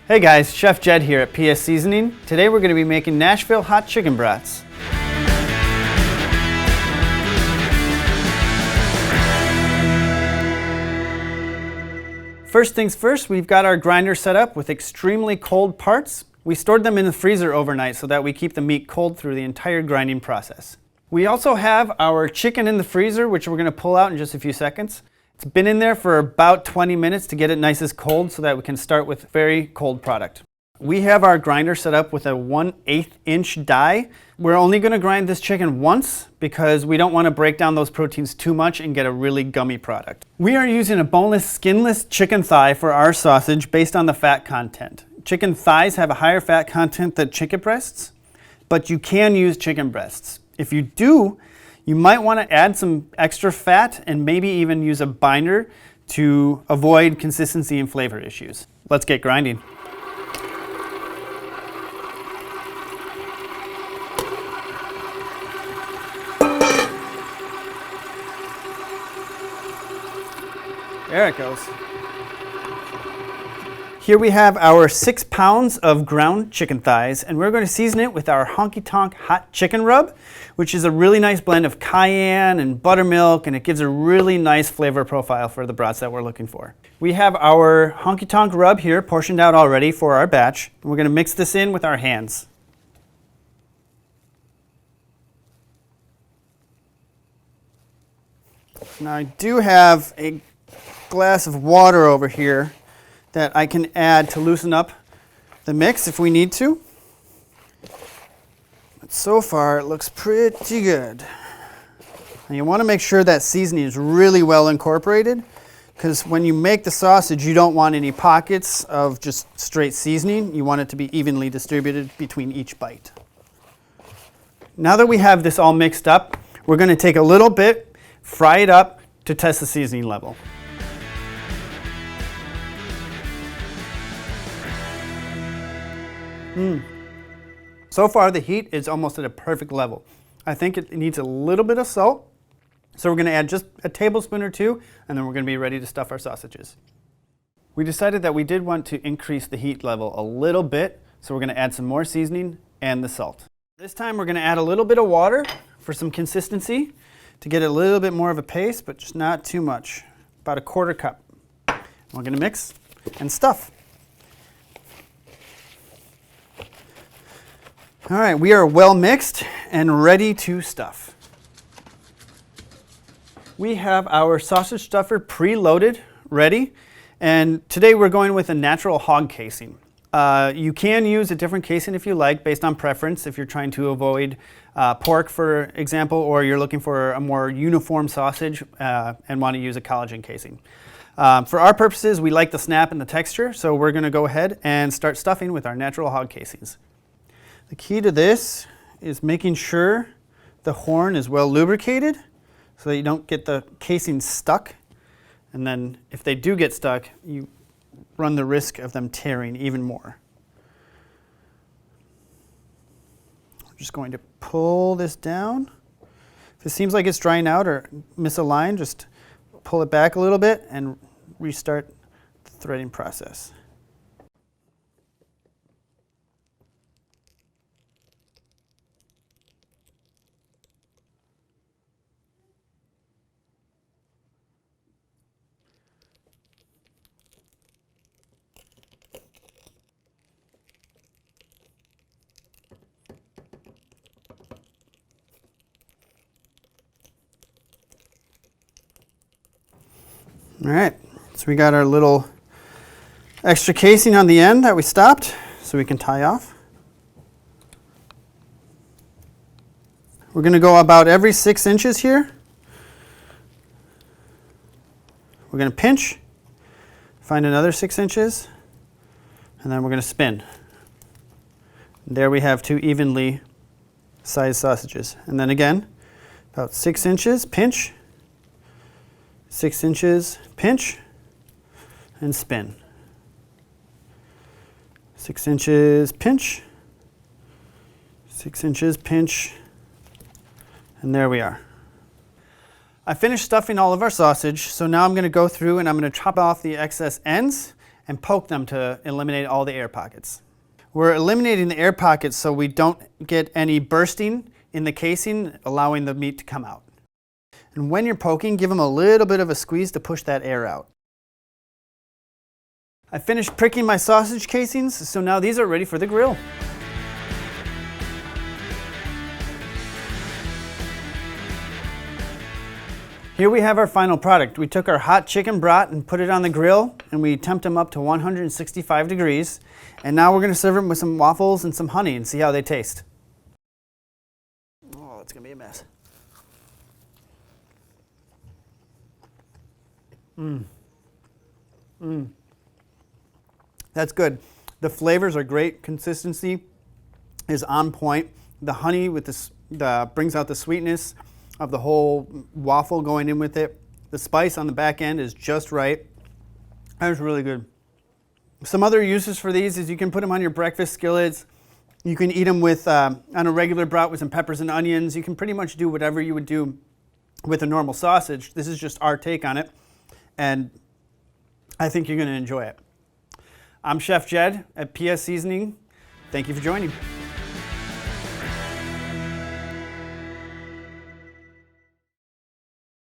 Hey guys, Chef Jed here at PS Seasoning. Today we're going to be making Nashville hot chicken brats. First things first, we've got our grinder set up with extremely cold parts. We stored them in the freezer overnight so that we keep the meat cold through the entire grinding process. We also have our chicken in the freezer, which we're going to pull out in just a few seconds. It's been in there for about 20 minutes to get it nice and cold so that we can start with very cold product. We have our grinder set up with a 1/8 inch die. We're only going to grind this chicken once because we don't want to break down those proteins too much and get a really gummy product. We are using a boneless, skinless chicken thigh for our sausage based on the fat content. Chicken thighs have a higher fat content than chicken breasts, but you can use chicken breasts. If you do, you might want to add some extra fat and maybe even use a binder to avoid consistency and flavor issues. Let's get grinding. There it goes. Here we have our 6 pounds of ground chicken thighs, and we're going to season it with our Honky Tonk Hot Chicken Rub, which is a really nice blend of cayenne and buttermilk, and it gives a really nice flavor profile for the brats that we're looking for. We have our Honky Tonk Rub here portioned out already for our batch. We're going to mix this in with our hands. Now I do have a glass of water over here that I can add to loosen up the mix if we need to. But so far it looks pretty good. And you want to make sure that seasoning is really well incorporated, because when you make the sausage you don't want any pockets of just straight seasoning. You want it to be evenly distributed between each bite. Now that we have this all mixed up, we're going to take a little bit, fry it up to test the seasoning level. So far the heat is almost at a perfect level. I think it needs a little bit of salt, so we're going to add just a tablespoon or two, and then we're going to be ready to stuff our sausages. We decided that we did want to increase the heat level a little bit, so we're going to add some more seasoning and the salt. This time we're going to add a little bit of water for some consistency to get a little bit more of a paste, but just not too much, about 1/4 cup. We're going to mix and stuff. All right, we are well mixed and ready to stuff. We have our sausage stuffer preloaded, ready, and today we're going with a natural hog casing. You can use a different casing if you like, based on preference, if you're trying to avoid pork, for example, or you're looking for a more uniform sausage and want to use a collagen casing. For our purposes, we like the snap and the texture, so we're going to go ahead and start stuffing with our natural hog casings. The key to this is making sure the horn is well lubricated so that you don't get the casing stuck. And then if they do get stuck, you run the risk of them tearing even more. I'm just going to pull this down. If it seems like it's drying out or misaligned, just pull it back a little bit and restart the threading process. All right, so we got our little extra casing on the end that we stopped so we can tie off. We're going to go about every 6 inches here. We're going to pinch, find another 6 inches, and then we're going to spin. And there we have 2 evenly sized sausages. And then again, about 6 inches, pinch, 6 inches, pinch, and spin. 6 inches, pinch, 6 inches, pinch, and there we are. I finished stuffing all of our sausage, so now I'm going to go through and I'm going to chop off the excess ends and poke them to eliminate all the air pockets. We're eliminating the air pockets so we don't get any bursting in the casing, allowing the meat to come out. And when you're poking, give them a little bit of a squeeze to push that air out. I finished pricking my sausage casings, so now these are ready for the grill. Here we have our final product. We took our hot chicken brat and put it on the grill, and we temped them up to 165 degrees. And now we're going to serve them with some waffles and some honey and see how they taste. Oh, it's going to be a mess. That's good. The flavors are great. Consistency is on point. The honey with this brings out the sweetness of the whole waffle going in with it. The spice on the back end is just right. That was really good. Some other uses for these is you can put them on your breakfast skillets. You can eat them with on a regular brat with some peppers and onions. You can pretty much do whatever you would do with a normal sausage. This is just our take on it, and I think you're going to enjoy it. I'm Chef Jed at PS Seasoning. Thank you for joining.